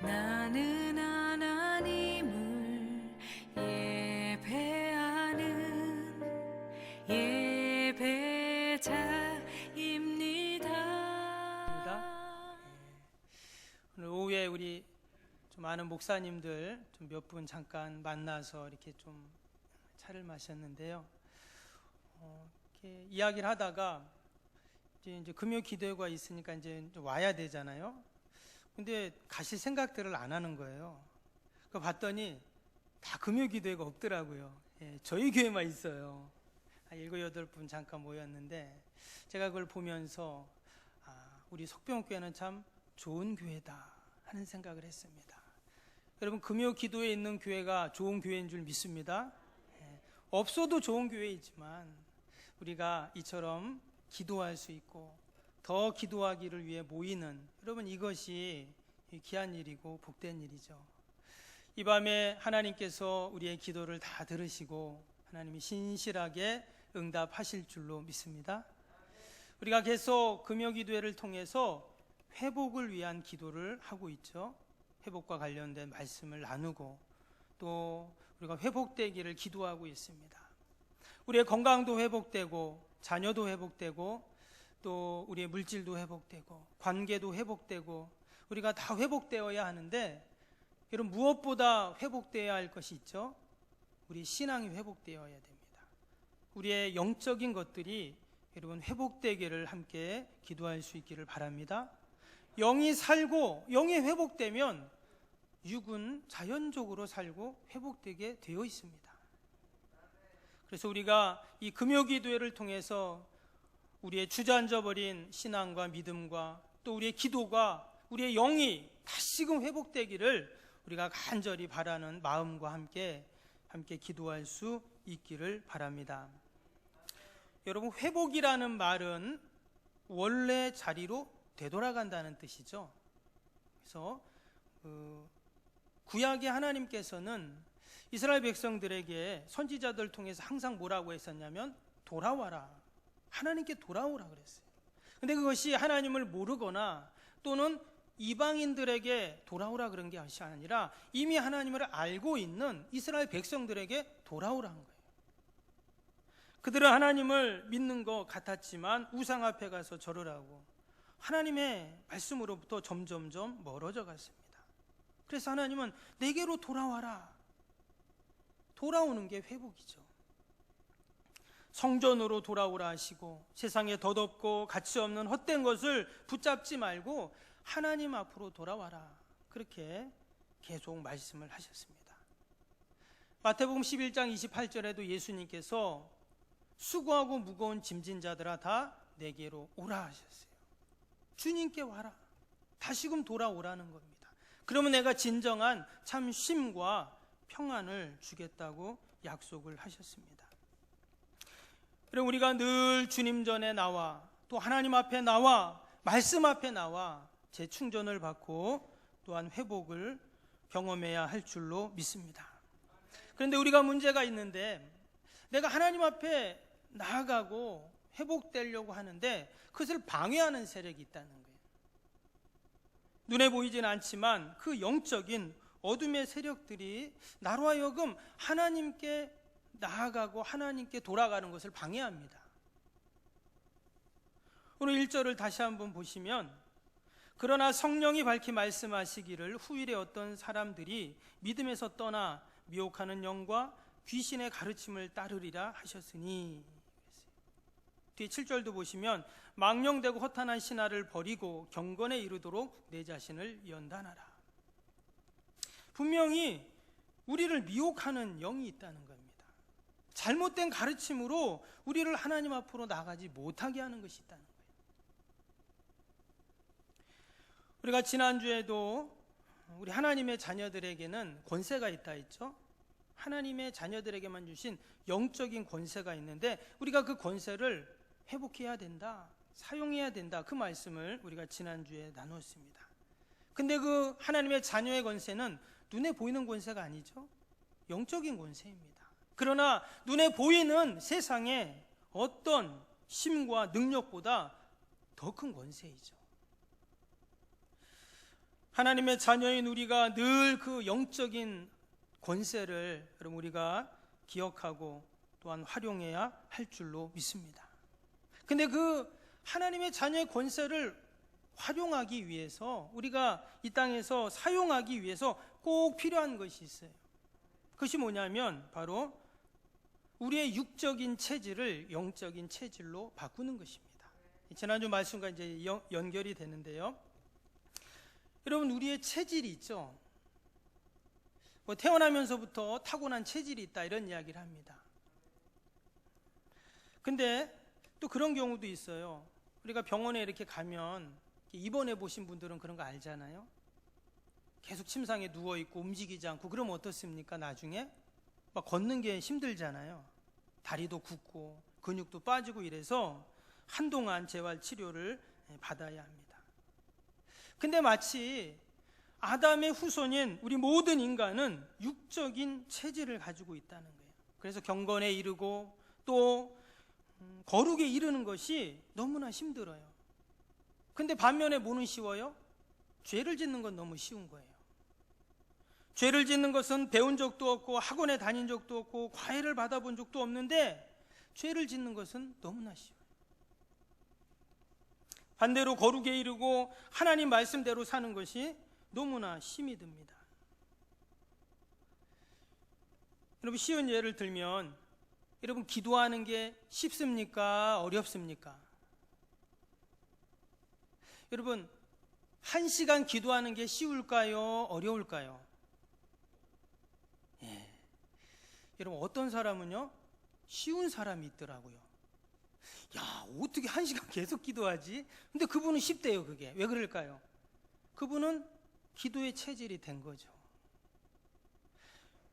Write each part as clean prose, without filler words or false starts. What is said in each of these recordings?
나는 하나님을 예배하는 예배자입니다. 오늘 오후에 우리 좀 아는 목사님들 좀 몇 분 잠깐 만나서 이렇게 좀 차를 마셨는데요. 이렇게 이야기를 하다가 이제 금요 기도회가 있으니까 이제 와야 되잖아요. 근데 가실 생각들을 안 하는 거예요. 그 봤더니 다 금요 기도회가 없더라고요. 저희 교회만 있어요. 한 7, 8분 잠깐 모였는데 제가 그걸 보면서 우리 속병교회는 참 좋은 교회다 하는 생각을 했습니다. 여러분, 금요 기도에 있는 교회가 좋은 교회인 줄 믿습니다. 없어도 좋은 교회이지만 우리가 이처럼 기도할 수 있고 더 기도하기를 위해 모이는, 여러분, 이것이 귀한 일이고 복된 일이죠. 이 밤에 하나님께서 우리의 기도를 다 들으시고 하나님이 신실하게 응답하실 줄로 믿습니다. 우리가 계속 금요 기도회를 통해서 회복을 위한 기도를 하고 있죠. 회복과 관련된 말씀을 나누고 또 우리가 회복되기를 기도하고 있습니다. 우리의 건강도 회복되고 자녀도 회복되고 또 우리의 물질도 회복되고 관계도 회복되고 우리가 다 회복되어야 하는데, 여러분, 무엇보다 회복되어야 할 것이 있죠. 우리 신앙이 회복되어야 됩니다. 우리의 영적인 것들이 여러분 회복되기를 함께 기도할 수 있기를 바랍니다. 영이 살고 영이 회복되면 육은 자연적으로 살고 회복되게 되어 있습니다. 그래서 우리가 이 금요기도회를 통해서 우리의 주저앉아버린 신앙과 믿음과 또 우리의 기도가, 우리의 영이 다시금 회복되기를 우리가 간절히 바라는 마음과 함께 기도할 수 있기를 바랍니다. 여러분, 회복이라는 말은 원래 자리로 되돌아간다는 뜻이죠. 그래서 구약의 하나님께서는 이스라엘 백성들에게 선지자들 통해서 항상 뭐라고 했었냐면 돌아와라, 하나님께 돌아오라 그랬어요. 근데 그것이 하나님을 모르거나 또는 이방인들에게 돌아오라 그런 게 아니라 이미 하나님을 알고 있는 이스라엘 백성들에게 돌아오라는 거예요. 그들은 하나님을 믿는 것 같았지만 우상 앞에 가서 절으라고 하나님의 말씀으로부터 점점점 멀어져 갔습니다. 그래서 하나님은 내게로 돌아와라. 돌아오는 게 회복이죠. 성전으로 돌아오라 하시고 세상에 덧없고 가치 없는 헛된 것을 붙잡지 말고 하나님 앞으로 돌아와라, 그렇게 계속 말씀을 하셨습니다. 마태복음 11장 28절에도 예수님께서 수고하고 무거운 짐진 자들아 다 내게로 오라 하셨어요. 주님께 와라, 다시금 돌아오라는 겁니다. 그러면 내가 진정한 참 쉼과 평안을 주겠다고 약속을 하셨습니다. 그럼 우리가 늘 주님 전에 나와 또 하나님 앞에 나와 말씀 앞에 나와 재충전을 받고 또한 회복을 경험해야 할 줄로 믿습니다. 그런데 우리가 문제가 있는데, 내가 하나님 앞에 나아가고 회복되려고 하는데 그것을 방해하는 세력이 있다는 거예요. 눈에 보이지는 않지만 그 영적인 어둠의 세력들이 나로 하여금 하나님께 나아가고 하나님께 돌아가는 것을 방해합니다. 오늘 1절을 다시 한번 보시면, 그러나 성령이 밝히 말씀하시기를 후일에 어떤 사람들이 믿음에서 떠나 미혹하는 영과 귀신의 가르침을 따르리라 하셨으니, 뒤에 7절도 보시면 망령되고 허탄한 신화를 버리고 경건에 이르도록 내 자신을 연단하라. 분명히 우리를 미혹하는 영이 있다는 겁니다. 잘못된 가르침으로 우리를 하나님 앞으로 나가지 못하게 하는 것이 있다는 거예요. 우리가 지난주에도 우리 하나님의 자녀들에게는 권세가 있다 했죠. 하나님의 자녀들에게만 주신 영적인 권세가 있는데 우리가 그 권세를 회복해야 된다, 사용해야 된다, 그 말씀을 우리가 지난주에 나누었습니다. 근데 그 하나님의 자녀의 권세는 눈에 보이는 권세가 아니죠. 영적인 권세입니다. 그러나 눈에 보이는 세상의 어떤 힘과 능력보다 더 큰 권세이죠. 하나님의 자녀인 우리가 늘 그 영적인 권세를 여러분 우리가 기억하고 또한 활용해야 할 줄로 믿습니다. 근데 그 하나님의 자녀의 권세를 활용하기 위해서, 우리가 이 땅에서 사용하기 위해서 꼭 필요한 것이 있어요. 그것이 뭐냐면 바로 우리의 육적인 체질을 영적인 체질로 바꾸는 것입니다. 지난주 말씀과 이제 연결이 되는데요. 여러분, 우리의 체질이 있죠. 태어나면서부터 타고난 체질이 있다, 이런 이야기를 합니다. 근데 또 그런 경우도 있어요. 우리가 병원에 이렇게 가면, 입원해 보신 분들은 그런 거 알잖아요. 계속 침상에 누워있고 움직이지 않고 그러면 어떻습니까? 나중에 막 걷는 게 힘들잖아요. 다리도 굽고 근육도 빠지고 이래서 한동안 재활 치료를 받아야 합니다. 근데 마치 아담의 후손인 우리 모든 인간은 육적인 체질을 가지고 있다는 거예요. 그래서 경건에 이르고 또 거룩에 이르는 것이 너무나 힘들어요. 근데 반면에 뭐는 쉬워요? 죄를 짓는 건 너무 쉬운 거예요. 죄를 짓는 것은 배운 적도 없고 학원에 다닌 적도 없고 과외를 받아본 적도 없는데 죄를 짓는 것은 너무나 쉬워요. 반대로 거룩에 이르고 하나님 말씀대로 사는 것이 너무나 힘이 듭니다. 여러분, 쉬운 예를 들면, 여러분, 기도하는 게 쉽습니까? 어렵습니까? 여러분, 1시간 기도하는 게 쉬울까요? 어려울까요? 여러분, 어떤 사람은요, 쉬운 사람이 있더라고요. 야, 어떻게 1시간 계속 기도하지? 근데 그분은 쉽대요. 그게 왜 그럴까요? 그분은 기도의 체질이 된 거죠.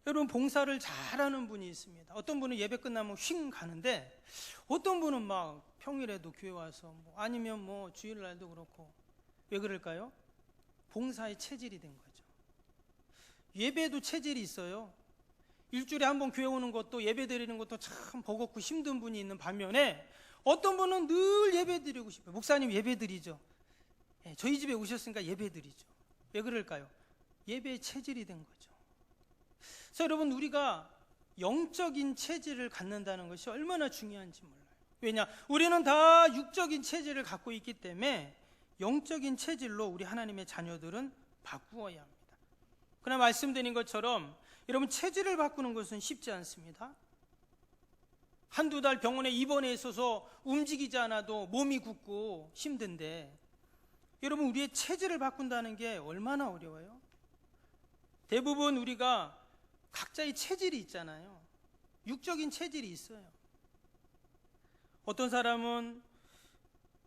여러분, 봉사를 잘하는 분이 있습니다. 어떤 분은 예배 끝나면 휙 가는데, 어떤 분은 막 평일에도 교회 와서 아니면 주일날도 그렇고. 왜 그럴까요? 봉사의 체질이 된 거죠. 예배도 체질이 있어요. 일주일에 한 번 교회 오는 것도, 예배 드리는 것도 참 버겁고 힘든 분이 있는 반면에, 어떤 분은 늘 예배 드리고 싶어요. 목사님 예배 드리죠. 저희 집에 오셨으니까 예배 드리죠. 왜 그럴까요? 예배의 체질이 된 거죠. 그래서 여러분, 우리가 영적인 체질을 갖는다는 것이 얼마나 중요한지 몰라요. 왜냐? 우리는 다 육적인 체질을 갖고 있기 때문에 영적인 체질로 우리 하나님의 자녀들은 바꾸어야 합니다. 그러나 말씀드린 것처럼 여러분, 체질을 바꾸는 것은 쉽지 않습니다. 한두 달 병원에 입원해 있어서 움직이지 않아도 몸이 굳고 힘든데, 여러분, 우리의 체질을 바꾼다는 게 얼마나 어려워요? 대부분 우리가 각자의 체질이 있잖아요. 육적인 체질이 있어요. 어떤 사람은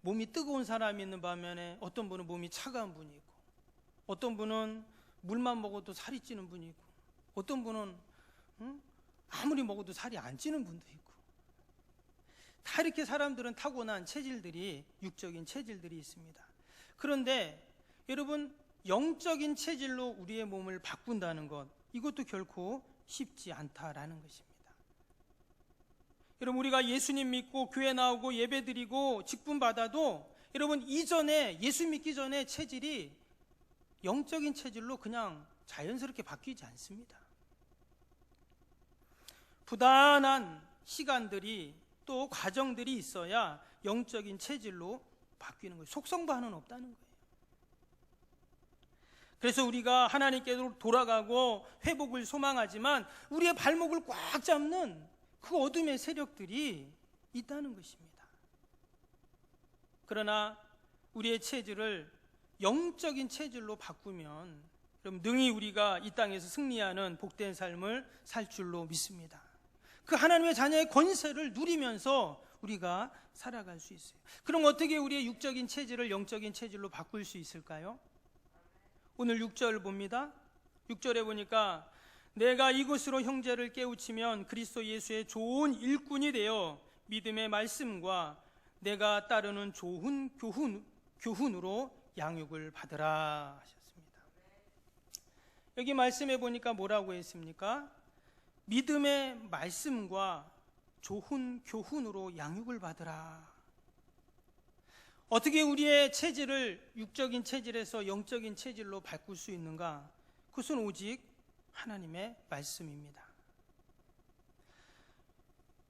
몸이 뜨거운 사람이 있는 반면에 어떤 분은 몸이 차가운 분이 있고, 어떤 분은 물만 먹어도 살이 찌는 분이 있고, 어떤 분은 아무리 먹어도 살이 안 찌는 분도 있고, 다 이렇게 사람들은 타고난 체질들이, 육적인 체질들이 있습니다. 그런데 여러분, 영적인 체질로 우리의 몸을 바꾼다는 것, 이것도 결코 쉽지 않다라는 것입니다. 여러분, 우리가 예수님 믿고 교회 나오고 예배 드리고 직분 받아도, 여러분, 이전에, 예수 믿기 전에 체질이 영적인 체질로 그냥 자연스럽게 바뀌지 않습니다. 부단한 시간들이 또 과정들이 있어야 영적인 체질로 바뀌는 거예요. 속성반은 없다는 거예요. 그래서 우리가 하나님께로 돌아가고 회복을 소망하지만 우리의 발목을 꽉 잡는 그 어둠의 세력들이 있다는 것입니다. 그러나 우리의 체질을 영적인 체질로 바꾸면 그럼 능히 우리가 이 땅에서 승리하는 복된 삶을 살 줄로 믿습니다. 그 하나님의 자녀의 권세를 누리면서 우리가 살아갈 수 있어요. 그럼 어떻게 우리의 육적인 체질을 영적인 체질로 바꿀 수 있을까요? 오늘 6절 봅니다. 6절에 보니까 내가 이것으로 형제를 깨우치면 그리스도 예수의 좋은 일꾼이 되어 믿음의 말씀과 내가 따르는 좋은 교훈으로 양육을 받으라 하셨습니다. 여기 말씀해 보니까 뭐라고 했습니까? 믿음의 말씀과 좋은 교훈으로 양육을 받으라. 어떻게 우리의 체질을 육적인 체질에서 영적인 체질로 바꿀 수 있는가? 그것은 오직 하나님의 말씀입니다.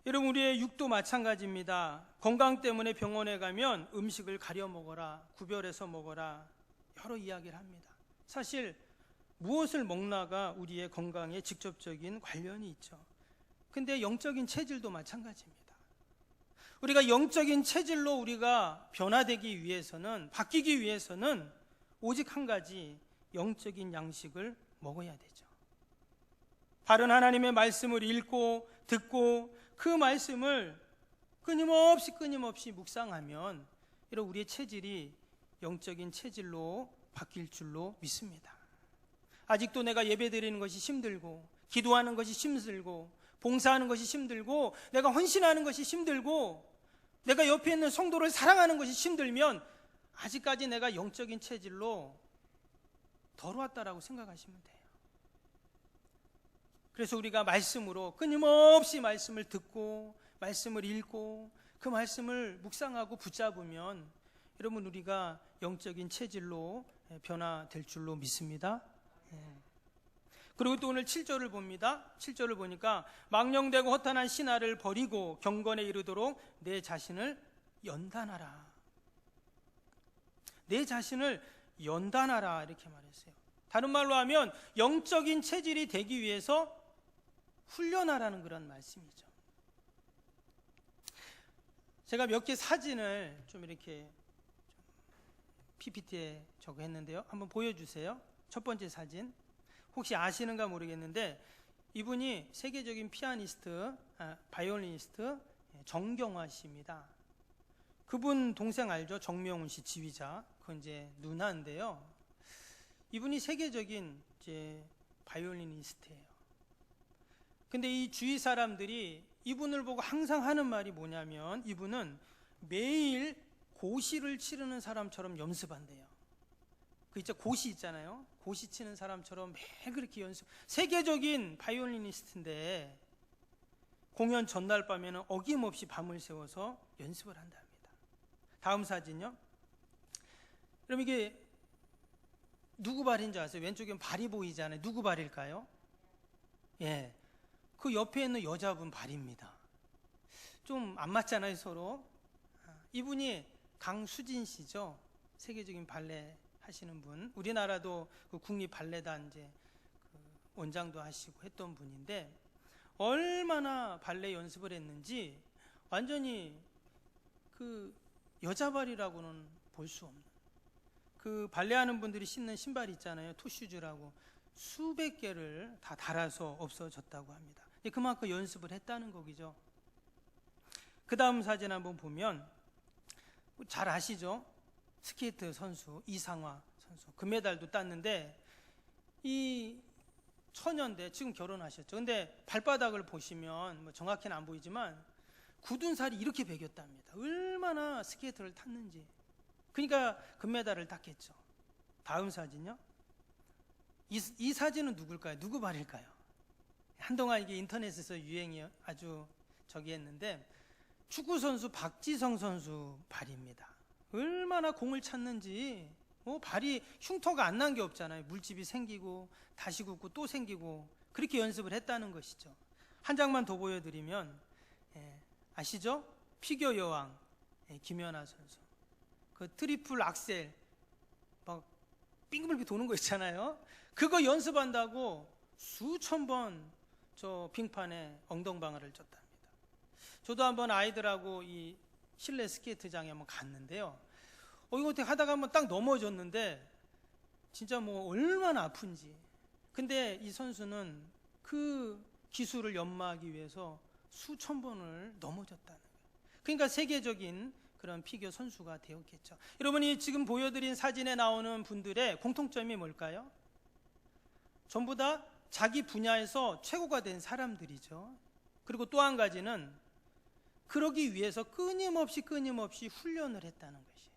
여러분, 우리의 육도 마찬가지입니다. 건강 때문에 병원에 가면 음식을 가려 먹어라, 구별해서 먹어라, 여러 이야기를 합니다. 사실 무엇을 먹나가 우리의 건강에 직접적인 관련이 있죠. 근데 영적인 체질도 마찬가지입니다. 우리가 영적인 체질로 우리가 변화되기 위해서는, 바뀌기 위해서는 오직 한 가지, 영적인 양식을 먹어야 되죠. 바른 하나님의 말씀을 읽고 듣고 그 말씀을 끊임없이 묵상하면 이런 우리의 체질이 영적인 체질로 바뀔 줄로 믿습니다. 아직도 내가 예배드리는 것이 힘들고, 기도하는 것이 힘들고, 봉사하는 것이 힘들고, 내가 헌신하는 것이 힘들고, 내가 옆에 있는 성도를 사랑하는 것이 힘들면 아직까지 내가 영적인 체질로 덜 왔다라고 생각하시면 돼요. 그래서 우리가 말씀으로 끊임없이 말씀을 듣고 말씀을 읽고 그 말씀을 묵상하고 붙잡으면 여러분, 우리가 영적인 체질로 변화될 줄로 믿습니다. 그리고 또 오늘 7절을 봅니다. 7절을 보니까 망령되고 허탄한 신화를 버리고 경건에 이르도록 내 자신을 연단하라. 내 자신을 연단하라, 이렇게 말했어요. 다른 말로 하면 영적인 체질이 되기 위해서 훈련하라는 그런 말씀이죠. 제가 몇 개 사진을 좀 이렇게 PPT에 적었는데요. 한번 보여주세요. 첫 번째 사진. 혹시 아시는가 모르겠는데 이분이 세계적인 피아니스트, 바이올리니스트 정경화 씨입니다. 그분 동생 알죠? 정명훈 씨 지휘자. 그건 이제 누나인데요. 이분이 세계적인 이제 바이올리니스트예요. 근데 이 주위 사람들이 이분을 보고 항상 하는 말이 뭐냐면 이분은 매일 고시를 치르는 사람처럼 연습한대요. 그 있죠, 고시 있잖아요. 고시 치는 사람처럼 매일 그렇게 연습. 세계적인 바이올리니스트인데 공연 전날 밤에는 어김없이 밤을 새워서 연습을 한답니다. 다음 사진요. 그럼 이게 누구 발인 줄 아세요? 왼쪽엔 발이 보이잖아요. 누구 발일까요? 예, 그 옆에 있는 여자분 발입니다. 좀 안 맞잖아요, 서로. 이분이 강수진 씨죠. 세계적인 발레 하시는 분. 우리나라도 그 국립 발레단 이제 그 원장도 하시고 했던 분인데 얼마나 발레 연습을 했는지 완전히 그 여자 발이라고는 볼 수 없는, 그 발레하는 분들이 신는 신발 있잖아요. 토슈즈라고 수백 개를 다 달아서 없어졌다고 합니다. 그만큼 연습을 했다는 거기죠. 그 다음 사진 한번 보면 잘 아시죠? 스케이트 선수 이상화 선수 금메달도 땄는데 이 처녀인데 지금 결혼하셨죠. 근데 발바닥을 보시면 뭐 정확히는 안 보이지만 굳은 살이 이렇게 배겼답니다. 얼마나 스케이트를 탔는지. 그러니까 금메달을 땄겠죠. 다음 사진요. 이 사진은 누굴까요? 누구 발일까요? 한동안 이게 인터넷에서 유행이 아주 저기 했는데 축구선수 박지성 선수 발입니다. 얼마나 공을 찼는지 발이 흉터가 안 난 게 없잖아요. 물집이 생기고 다시 굽고 또 생기고 그렇게 연습을 했다는 것이죠. 한 장만 더 보여드리면 아시죠? 피겨 여왕 김연아 선수 그 트리플 악셀 막 빙글빙글 도는 거 있잖아요. 그거 연습한다고 수천 번 저 빙판에 엉덩방아를 쪘답니다. 저도 한번 아이들하고 이 실내 스케이트장에 한번 갔는데요. 이거 어떻게 하다가 한번 딱 넘어졌는데 진짜 뭐 얼마나 아픈지. 근데 이 선수는 그 기술을 연마하기 위해서 수천 번을 넘어졌다는 거예요. 그러니까 세계적인 그런 피겨 선수가 되었겠죠. 여러분이 지금 보여드린 사진에 나오는 분들의 공통점이 뭘까요? 전부 다 자기 분야에서 최고가 된 사람들이죠. 그리고 또 한 가지는 그러기 위해서 끊임없이 훈련을 했다는 것이에요.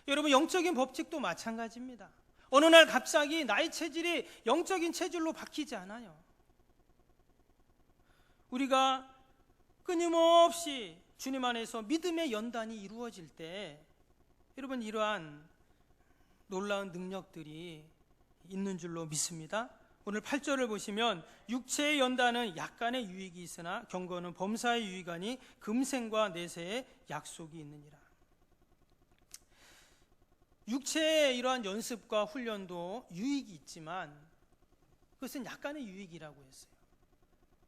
여러분, 영적인 법칙도 마찬가지입니다. 어느 날 갑자기 나의 체질이 영적인 체질로 바뀌지 않아요. 우리가 끊임없이 주님 안에서 믿음의 연단이 이루어질 때 여러분 이러한 놀라운 능력들이 있는 줄로 믿습니다. 오늘 8절을 보시면 육체의 연단은 약간의 유익이 있으나 경건은 범사의 유익하니 금생과 내세의 약속이 있느니라. 육체의 이러한 연습과 훈련도 유익이 있지만 그것은 약간의 유익이라고 했어요.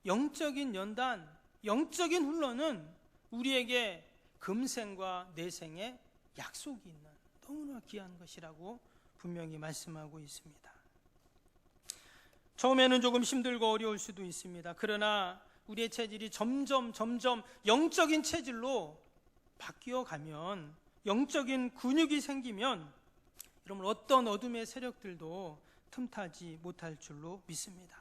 영적인 연단, 영적인 훈련은 우리에게 금생과 내생의 약속이 있는 너무나 귀한 것이라고 분명히 말씀하고 있습니다. 처음에는 조금 힘들고 어려울 수도 있습니다. 그러나 우리의 체질이 점점 영적인 체질로 바뀌어 가면, 영적인 근육이 생기면 여러분 어떤 어둠의 세력들도 틈타지 못할 줄로 믿습니다.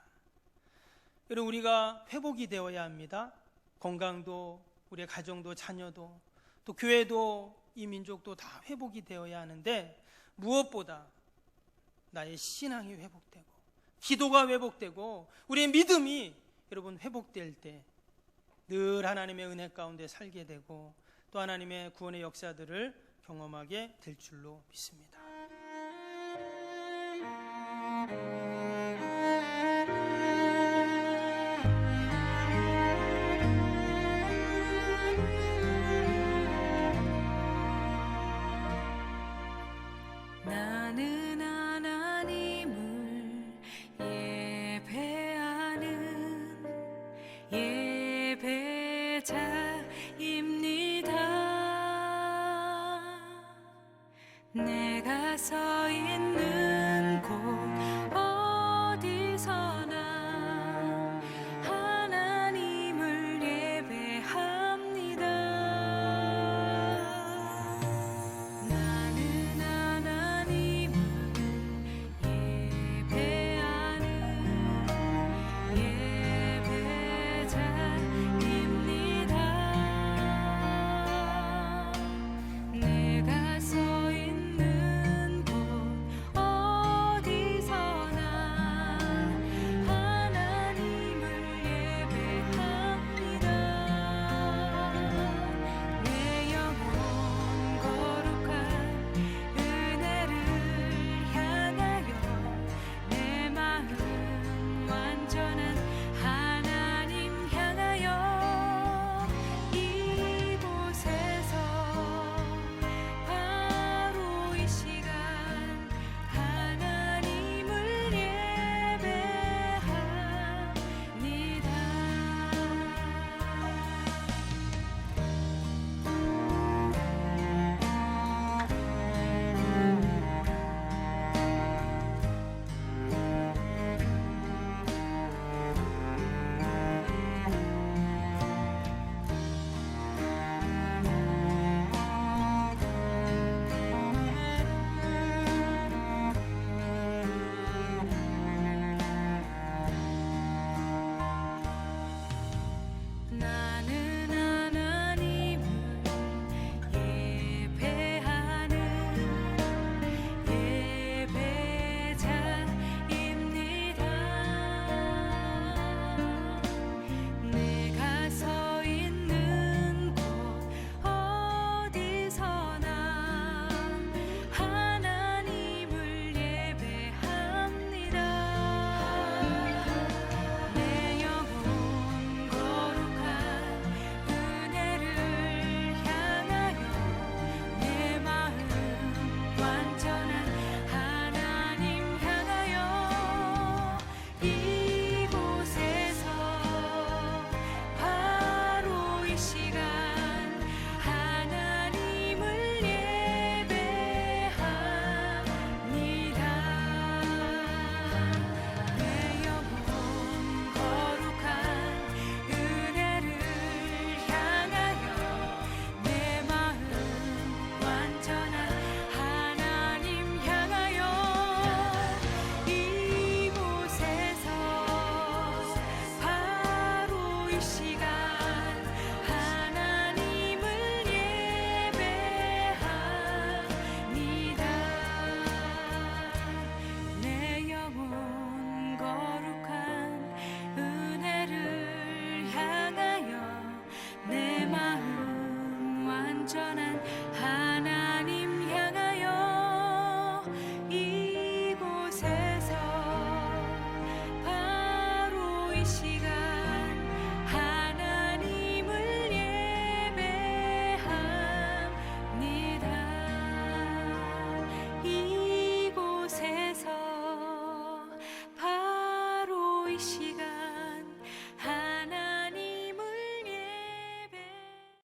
여러분 우리가 회복이 되어야 합니다. 건강도, 우리의 가정도, 자녀도, 또 교회도, 이 민족도 다 회복이 되어야 하는데 무엇보다 나의 신앙이 회복되고 기도가 회복되고 우리의 믿음이 여러분 회복될 때 늘 하나님의 은혜 가운데 살게 되고 또 하나님의 구원의 역사들을 경험하게 될 줄로 믿습니다. 나는 하나님을 예배하는 예배자입니다. 내가 전한